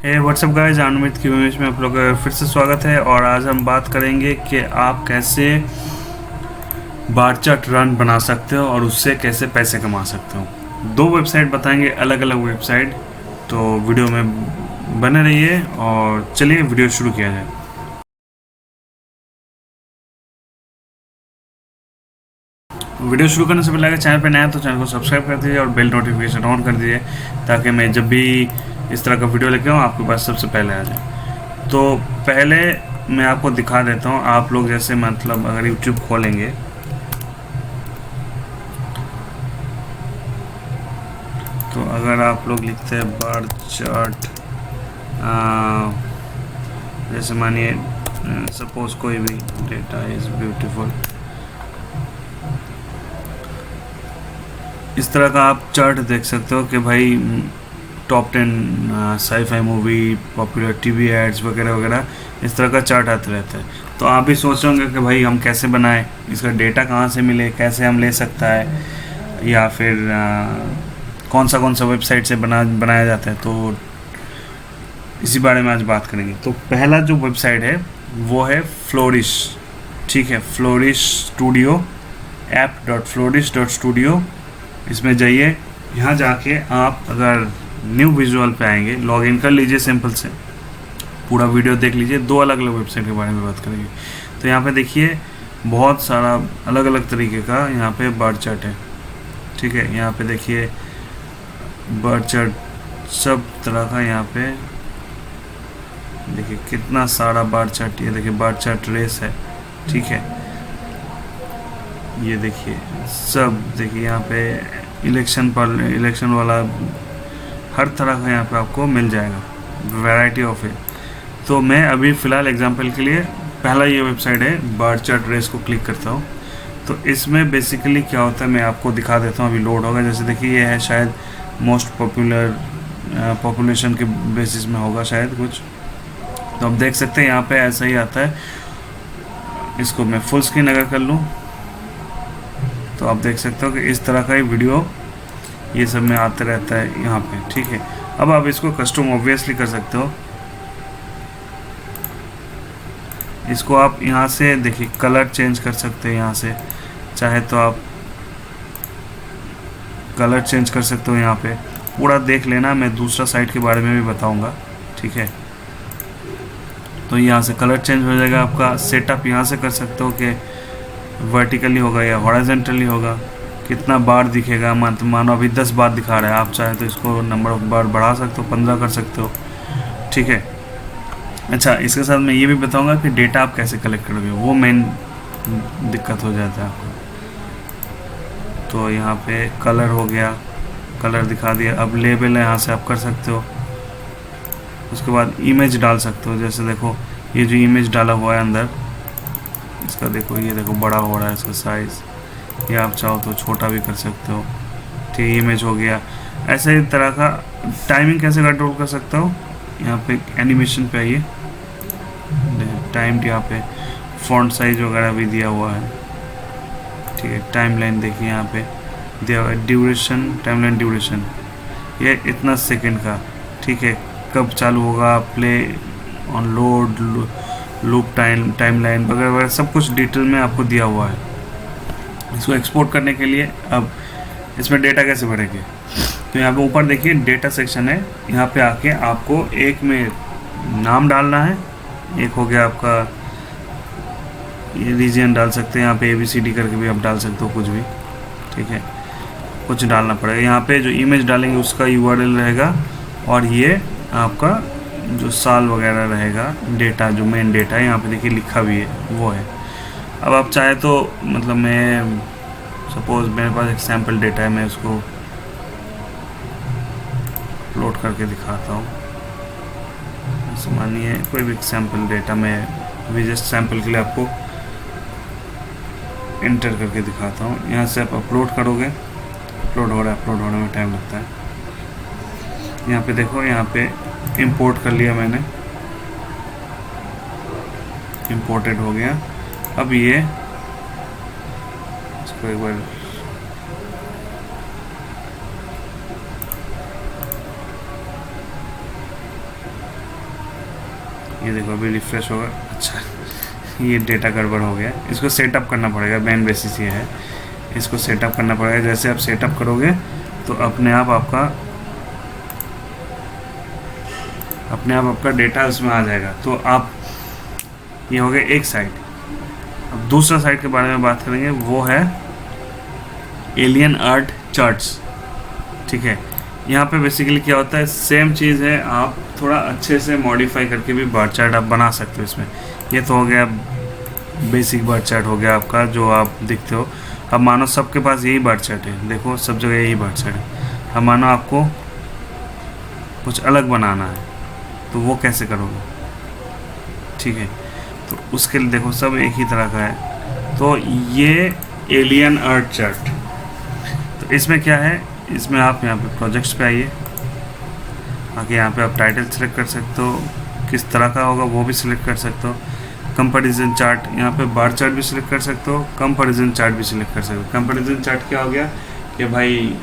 WhatsApp guys, अनुमित की image में आप लोग का फिर से स्वागत है। और आज हम बात करेंगे कि आप कैसे बार चार्ट रन बना सकते हो और उससे कैसे पैसे कमा सकते हो। दो वेबसाइट बताएंगे, अलग अलग वेबसाइट। तो वीडियो में बने रहिए और चलिए वीडियो शुरू किया जाए। वीडियो शुरू करने से पहले अगर चैनल पर नया है तो चैनल को सब्सक्राइब कर दीजिए और बेल नोटिफिकेशन ऑन कर दीजिए, ताकि मैं जब भी इस तरह का वीडियो लेके आऊँ आपके पास सबसे पहले आ जाए। तो पहले मैं आपको दिखा देता हूँ। आप लोग जैसे मतलब अगर यूट्यूब खोलेंगे तो अगर आप लोग लिखते हैं बार चार्ट, जैसे मानिए सपोज कोई भी डेटा इज़ ब्यूटीफुल, इस तरह का आप चार्ट देख सकते हो कि भाई top 10 sci fi movie, popular TV ads वगैरह वगैरह, इस तरह का चार्ट आते रहता है। तो आप भी सोच रहे होंगे कि भाई हम कैसे बनाएं, इसका डेटा कहाँ से मिले, कैसे हम ले सकता है, या फिर कौन सा वेबसाइट से बनाया जाता है। तो इसी बारे में आज बात करेंगे। तो पहला जो वेबसाइट है वो है फ्लोरिश। ठीक है, फ्लोरिश स्टूडियो, app.flourish.studio। इसमें जाइए, यहाँ जाके आप अगर न्यू विजुअल पे आएंगे, लॉगिन कर लीजिए सिंपल से, पूरा वीडियो देख लीजिए। दो अलग अलग वेबसाइट के बारे में बात करेंगे। तो यहाँ पे देखिए बहुत सारा अलग अलग तरीके का यहाँ पे बार चार्ट है। ठीक है, यहाँ पे देखिए बार चार्ट सब तरह का, यहाँ पे देखिए कितना सारा बार चार्ट। ये देखिए बार चार्ट रेस है। ठीक है, ये देखिए सब, देखिए यहाँ पे इलेक्शन वाला हर तरह का यहाँ पे आपको मिल जाएगा, वैरायटी ऑफ है। तो मैं अभी फ़िलहाल एग्जांपल के लिए पहला ये वेबसाइट है बार चार्ट रेस को क्लिक करता हूँ। तो इसमें बेसिकली क्या होता है मैं आपको दिखा देता हूँ। अभी लोड होगा। जैसे देखिए ये है शायद मोस्ट पॉपुलर पॉपुलेशन के बेसिस में होगा शायद कुछ। तो आप देख सकते हैं यहाँ पे ऐसा ही आता है। इसको मैं फुल स्क्रीन अगर कर लूँ तो आप देख सकते हो कि इस तरह का ही वीडियो ये सब में आते रहता है यहाँ पे। ठीक है, अब आप इसको कस्टम ऑब्वियसली कर सकते हो। इसको आप यहाँ से देखिए कलर चेंज कर सकते हैं। यहाँ से चाहे तो आप कलर चेंज कर सकते हो। यहाँ पे पूरा देख लेना, मैं दूसरा साइट के बारे में भी बताऊँगा। ठीक है, तो यहाँ से कलर चेंज हो जाएगा आपका। सेटअप यहाँ से कर सकते हो कि वर्टिकली होगा या हॉरिजॉन्टली होगा, कितना बार दिखेगा। मानो अभी 10 बार दिखा रहा है, आप चाहे तो इसको नंबर ऑफ बार बढ़ा सकते हो, 15 कर सकते हो। ठीक है, अच्छा इसके साथ मैं ये भी बताऊंगा कि डेटा आप कैसे कलेक्ट करोगे, वो मेन दिक्कत हो जाता है आपको। तो यहाँ पे कलर हो गया, कलर दिखा दिया। अब लेबल है, यहाँ से आप कर सकते हो। उसके बाद इमेज डाल सकते हो। जैसे देखो ये जो इमेज डाला हुआ है अंदर, इसका देखो, ये देखो बड़ा हो रहा है इसका साइज़। ये आप चाहो तो छोटा भी कर सकते हो। ठीक, इमेज हो गया। ऐसे ही तरह का टाइमिंग कैसे कंट्रोल कर सकते हो, यहाँ पे एनिमेशन पे आइए, टाइम यहाँ पे फॉन्ट साइज वगैरह भी दिया हुआ है। ठीक है, टाइम लाइन देखिए यहाँ पे दिया हुआ है, ड्यूरेशन, टाइम लाइन ड्यूरेशन, ये इतना सेकेंड का। ठीक है, कब चालू होगा, play on load, loop time line वगैरह वगैरह सब कुछ डिटेल में आपको दिया हुआ है। इसको एक्सपोर्ट करने के लिए अब इसमें डेटा कैसे भरेंगे, तो यहाँ पे ऊपर देखिए डेटा सेक्शन है। यहाँ पे आके आपको एक में नाम डालना है। एक हो गया आपका, ये रीजन डाल सकते हैं, यहाँ पे ABCD करके भी आप डाल सकते हो कुछ भी। ठीक है, कुछ डालना पड़ेगा। यहाँ पे जो इमेज डालेंगे उसका URL रहेगा, और ये आपका जो साल वगैरह रहेगा, डेटा जो मेन डेटा है यहाँ पे देखिए लिखा भी है, वो है। अब आप चाहे तो मतलब मैं सपोज मेरे पास एक सैम्पल डेटा है, मैं उसको अपलोड करके दिखाता हूँ। जैसे मानिए कोई भी सैम्पल डेटा मैं अभी जस्ट सैम्पल के लिए आपको इंटर करके दिखाता हूँ। यहाँ से आप अपलोड करोगे, अपलोड हो रहा है, अपलोड होने में टाइम लगता है। यहाँ पे देखो, यहाँ पे इंपोर्ट कर लिया मैंने, इंपोर्टेड हो गया। अब ये इसको एक बार ये देखो अभी रिफ्रेश होगा। अच्छा, ये डेटा गड़बड़ हो गया, इसको सेटअप करना पड़ेगा। मेन बेसिस ये है, इसको सेटअप करना पड़ेगा। जैसे आप सेटअप करोगे तो अपने आप आपका डेटा उसमें आ जाएगा। तो आप, ये हो गया एक साइड। अब दूसरा साइड के बारे में बात करेंगे, वो है एलियन अर्थ चार्ट्स। ठीक है, यहाँ पे बेसिकली क्या होता है, सेम चीज़ है, आप थोड़ा अच्छे से मॉडिफाई करके भी बार चार्ट आप बना सकते हो इसमें। ये तो हो गया बेसिक बार चार्ट हो गया आपका, जो आप देखते हो। अब मानो सबके पास यही बार चार्ट है, देखो सब जगह यही बार चार्ट है। अब मानो आपको कुछ अलग बनाना है, तो वो कैसे करोगे? ठीक है, तो उसके लिए देखो सब एक ही तरह का है। तो ये एलियन अर्थ चार्ट, तो इसमें क्या है, इसमें आप यहाँ पे प्रोजेक्ट्स पे आइए, आगे यहाँ पे आप टाइटल सेलेक्ट कर सकते हो, किस तरह का होगा वो भी सिलेक्ट कर सकते हो। कंपैरिजन चार्ट, यहाँ पे बार चार्ट भी सिलेक्ट कर सकते हो, कंपैरिजन चार्ट भी सिलेक्ट कर सकते हो। कंपैरिजन चार्ट क्या हो गया कि भाई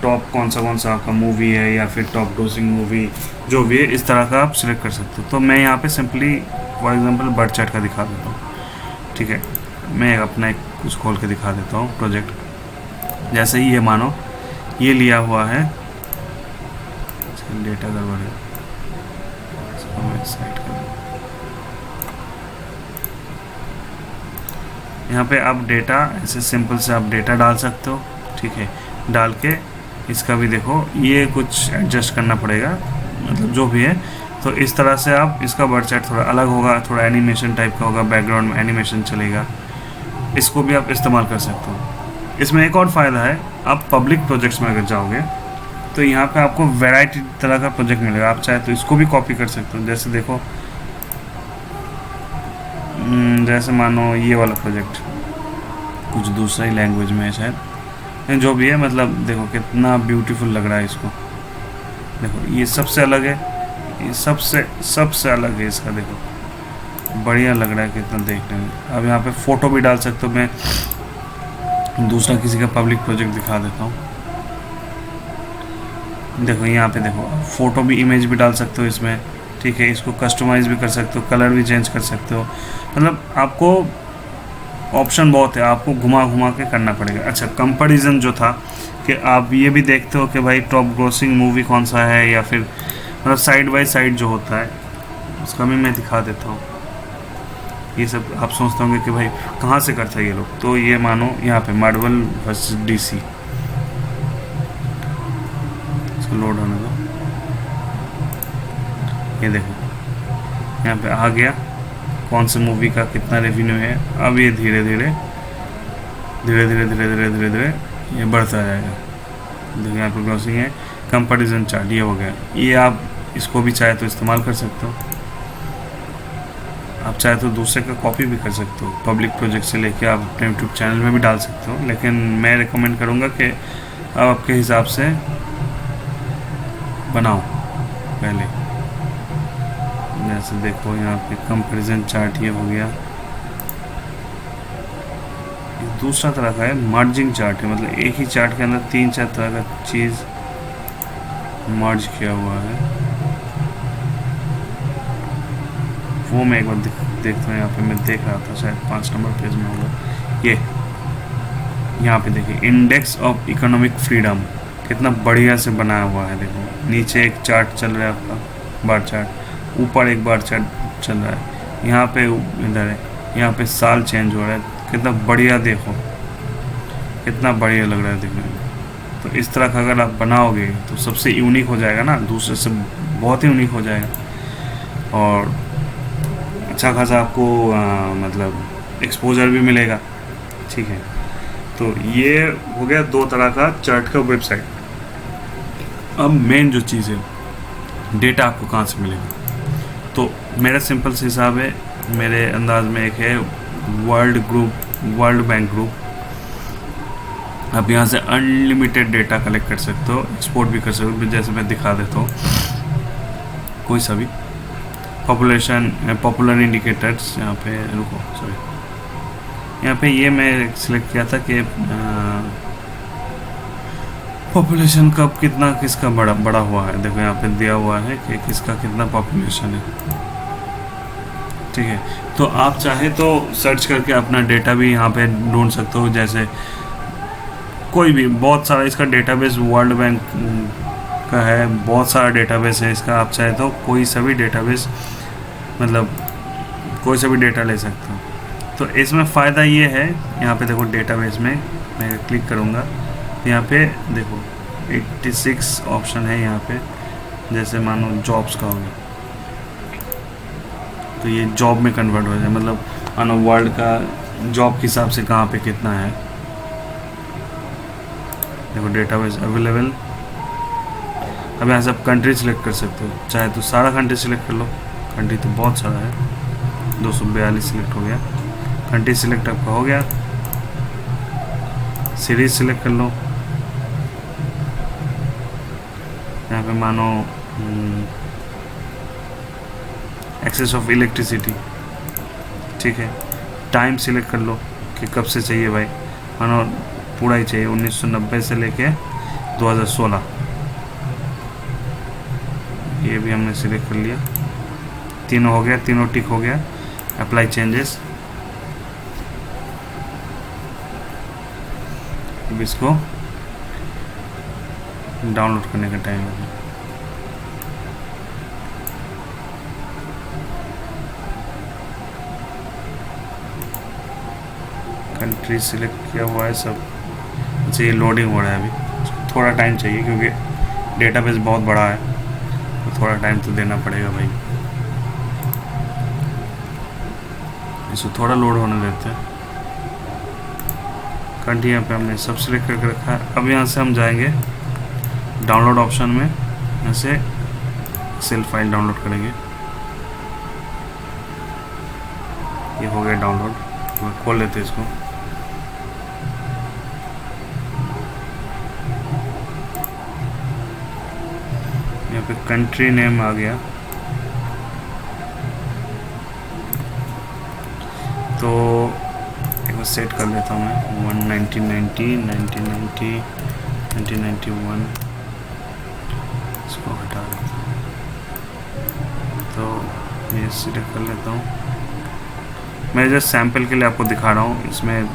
टॉप कौन सा आपका मूवी है, या फिर टॉप ग्रोसिंग मूवी जो भी है, इस तरह का आप सिलेक्ट कर सकते हो। तो मैं यहाँ पे simply for example bar chart का दिखा देता हूँ। ठीक है, मैं अपना एक कुछ खोल के दिखा देता हूँ प्रोजेक्ट। जैसे ही ये मानो ये लिया हुआ है, डेटा गड़बड़ है, इसको मैं साइड कर, यहाँ पे आप डेटा ऐसे सिंपल से आप डेटा डाल सकते हो। ठीक है, डाल के इसका भी देखो, ये कुछ एडजस्ट करना पड़ेगा, मतलब जो भी है। तो इस तरह से आप इसका बार चार्ट थोड़ा अलग होगा, थोड़ा एनिमेशन टाइप का होगा, बैकग्राउंड में एनिमेशन चलेगा, इसको भी आप इस्तेमाल कर सकते हो। इसमें एक और फ़ायदा है, आप पब्लिक प्रोजेक्ट्स में अगर जाओगे तो यहाँ पे आपको वैरायटी तरह का प्रोजेक्ट मिलेगा। आप चाहे तो इसको भी कॉपी कर सकते हो। जैसे देखो, जैसे मानो ये वाला प्रोजेक्ट कुछ दूसरा ही लैंग्वेज में है शायद, जो भी है, मतलब देखो कितना ब्यूटीफुल लग रहा है इसको। देखो ये सबसे अलग है, ये सबसे अलग है इसका, देखो बढ़िया लग रहा है कितना देखने में। अब यहाँ पे फ़ोटो भी डाल सकते हो। मैं दूसरा किसी का पब्लिक प्रोजेक्ट दिखा देता हूँ। देखो यहाँ पे देखो, फ़ोटो भी, इमेज भी डाल सकते हो इसमें। ठीक है, इसको कस्टमाइज़ भी कर सकते हो, कलर भी चेंज कर सकते हो, मतलब आपको ऑप्शन बहुत है, आपको घुमा घुमा के करना पड़ेगा। अच्छा, कंपैरिजन जो था कि आप ये भी देखते हो कि भाई टॉप ग्रोसिंग मूवी कौन सा है, या फिर मतलब साइड बाय साइड जो होता है उसका भी मैं दिखा देता हूँ। ये सब आप सोचते होंगे कि भाई कहाँ से करते हैं ये लोग। तो ये मानो यहाँ पे मार्वल वर्सेस डीसी, इसको लोड होने दो। ये देखो यहाँ पे आ गया कौन सी मूवी का कितना रेवेन्यू है। अब ये धीरे धीरे ये बढ़ता जाएगा। देखिए यहाँ पे ग्रॉसिंग है, कंपैरिजन चार्ट ये हो गया। ये आप इसको भी चाहे तो इस्तेमाल कर सकते हो, आप चाहे तो दूसरे का कॉपी भी कर सकते हो। पब्लिक प्रोजेक्ट से लेके आप अपने यूट्यूब चैनल में भी डाल सकते हो, लेकिन मैं रिकमेंड करूँगा कि आप आपके हिसाब से बनाओ पहले। जैसे देखो यहाँ पे कंपैरिजन चार्ट ये हो गया। दूसरा तरह का है मर्जिंग चार्ट है, मतलब एक ही चार्ट के अंदर 3-4 तरह का चीज़ मर्ज किया हुआ है। वो मैं एक बार देखता हूँ। यहाँ पे मैं देख रहा था, शायद 5 नंबर पेज में होगा ये। यहाँ पे देखिए इंडेक्स ऑफ इकोनॉमिक फ्रीडम, कितना बढ़िया से बनाया हुआ है। देखो नीचे एक चार्ट चल रहा है आपका बार चार्ट, ऊपर एक बार चार्ट चल रहा है, यहाँ पे इधर है, यहाँ पे साल चेंज हो रहा है। कितना बढ़िया, देखो कितना बढ़िया लग रहा है देखने में। तो इस तरह का अगर आप बनाओगे तो सबसे यूनिक हो जाएगा ना, दूसरे से बहुत ही यूनिक हो जाएगा, और अच्छा खासा आपको मतलब एक्सपोजर भी मिलेगा। ठीक है, तो ये हो गया 2 तरह का चार्ट का वेबसाइट। अब मेन जो चीज़ है, डेटा आपको कहाँ से मिलेगा। तो मेरा सिंपल सा हिसाब है, मेरे अंदाज में एक है वर्ल्ड बैंक ग्रुप। आप यहाँ से अनलिमिटेड डेटा कलेक्ट कर सकते हो, एक्सपोर्ट भी कर सकते हो। जैसे मैं दिखा देता हूँ कोई सा भी पॉपुलर इंडिकेटर्स। यहाँ पे रुको, सॉरी, यहाँ पे ये मैं सिलेक्ट किया था कि पॉपुलेशन कब कितना किसका बड़ा बड़ा हुआ है, देखो यहाँ पे दिया हुआ है कि किसका कितना पॉपुलेशन है। ठीक है, तो आप चाहे तो सर्च करके अपना डेटा भी यहाँ पे ढूंढ सकते हो, जैसे कोई भी बहुत सारा इसका डेटाबेस वर्ल्ड बैंक का है, बहुत सारा डेटाबेस है इसका। आप चाहे तो कोई सा भी डेटाबेस मतलब कोई सा भी डेटा ले सकते हो। तो इसमें फ़ायदा ये है, यहाँ पे देखो डेटाबेस में मैं क्लिक करूँगा, यहाँ पे देखो 86 ऑप्शन है यहाँ पे। जैसे मानो जॉब्स का हो गया, तो ये जॉब में कन्वर्ट हो जाए, मतलब मानो वर्ल्ड का जॉब के हिसाब से कहाँ पे कितना है। देखो डेटाबेस अवेलेबल। अब यहाँ से आप कंट्री सिलेक्ट कर सकते हो, चाहे तो सारा कंट्री सिलेक्ट कर लो, कंट्री तो बहुत सारा है, 242 सिलेक्ट हो गया। कंट्री सिलेक्ट आपका हो गया, सीरीज सिलेक्ट कर लो। यहाँ पे मानो एक्सेस ऑफ इलेक्ट्रिसिटी, ठीक है। टाइम सिलेक्ट कर लो कि कब से चाहिए भाई, मानो पूरा ही चाहिए 1990 से लेके 2016, ये भी हमने सिलेक्ट कर लिया। तीनों हो गया, तीनों टिक हो गया। अप्लाई चेंजेस, अब इसको डाउनलोड करने का टाइम हो गया। कंट्री सिलेक्ट किया हुआ है सब। अच्छा, ये लोडिंग हो रहा है अभी, थोड़ा टाइम चाहिए क्योंकि डेटाबेस बहुत बड़ा है, तो थोड़ा टाइम तो देना पड़ेगा भाई। इसको थोड़ा लोड होने देते हैं। कंट्री यहाँ पे हमने सब सिलेक्ट करके रखा है। अब यहाँ से हम जाएंगे डाउनलोड ऑप्शन में, यहाँ से एक्सेल फाइल डाउनलोड करेंगे। ये हो गया डाउनलोड, तो खोल लेते हैं इसको। यहाँ पे कंट्री नेम आ गया, तो एक बार सेट कर लेता हूँ मैं 1990, 1990, 1991, इसको हटा देता हूँ। तो ये सिलेक्ट कर लेता हूँ। मैं जस्ट सैम्पल के लिए आपको दिखा रहा हूँ, इसमें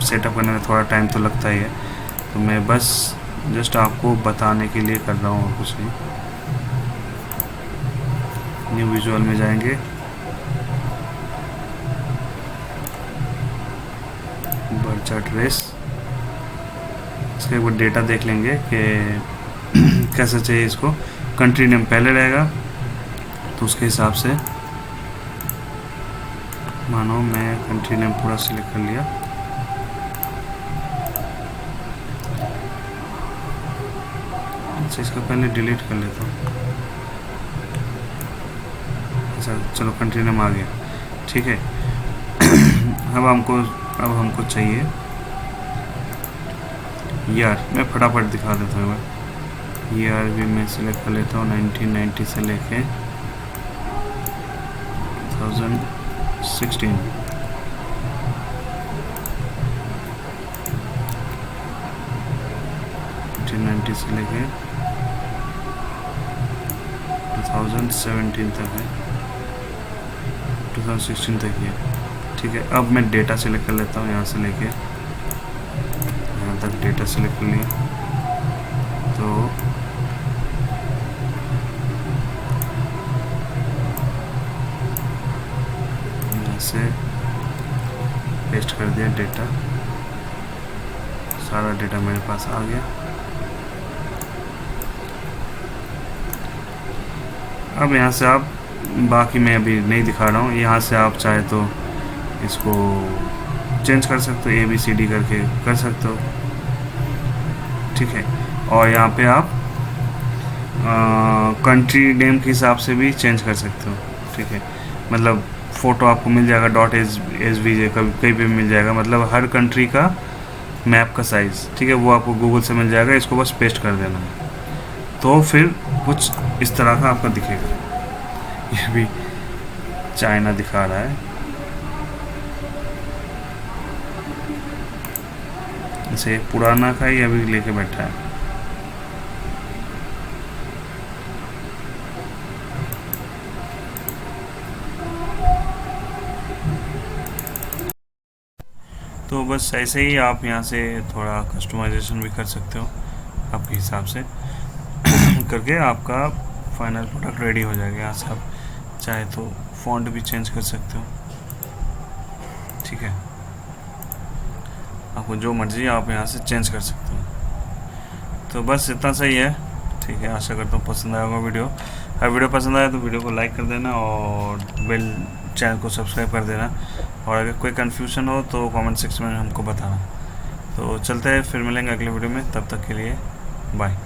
सेटअप करने में थोड़ा टाइम तो लगता ही है, तो मैं बस जस्ट आपको बताने के लिए कर रहा हूँ और कुछ नहीं। न्यू विजुअल में जाएंगे, बर्थ चार्ट रेस, इसका एक बार डेटा देख लेंगे कि कैसे चाहिए इसको। कंट्री नेम पहले रहेगा, तो उसके हिसाब से मानो मैं कंट्री नेम पूरा सिलेक्ट कर लिया। अच्छा, इसको पहले डिलीट कर लेता हूँ। अच्छा चलो, कंट्री नेम आ गया, ठीक है। अब हमको चाहिए ईयर, मैं फटाफट दिखा देता हूँ। ईयर भी मैं सिलेक्ट कर लेता हूँ 1990 से लेके 2016। से लेके 2017 तक है, 2016 तक ही है, ठीक है। अब मैं डेटा सिलेक्ट कर लेता हूँ, यहाँ से लेके यहाँ तक डेटा सिलेक्ट कर लिया। तो यहाँ से पेस्ट कर दिया डेटा, सारा डेटा मेरे पास आ गया। अब यहाँ से आप, बाकी मैं अभी नहीं दिखा रहा हूँ, यहाँ से आप चाहे तो इसको चेंज कर सकते हो, ABCD करके कर सकते हो, ठीक है। और यहाँ पे आप कंट्री नेम के हिसाब से भी चेंज कर सकते हो, ठीक है। मतलब फ़ोटो आपको मिल जाएगा .svg कहीं भी मिल जाएगा, मतलब हर कंट्री का मैप का साइज़, ठीक है, वो आपको गूगल से मिल जाएगा। इसको बस पेस्ट कर देना है, तो फिर कुछ इस तरह का आपका दिखेगा। ये भी चाइना दिखा रहा है, इसे पुराना का ही अभी लेके बैठा है। तो बस ऐसे ही आप यहाँ से थोड़ा कस्टमाइजेशन भी कर सकते हो आपके हिसाब से करके आपका फाइनल प्रोडक्ट रेडी हो जाएगा। यहाँ से आप चाहे तो फॉन्ट भी चेंज कर सकते हो, ठीक है, आपको जो मर्जी आप यहाँ से चेंज कर सकते हो। तो बस इतना सही है, ठीक है। आशा करता हूँ पसंद आएगा वीडियो। अगर वीडियो पसंद आया तो वीडियो को लाइक कर देना और बेल चैनल को सब्सक्राइब कर देना, और अगर कोई कन्फ्यूजन हो तो कमेंट सेक्शन में हमको बताना। तो चलते हैं, फिर मिलेंगे अगले वीडियो में, तब तक के लिए बाय।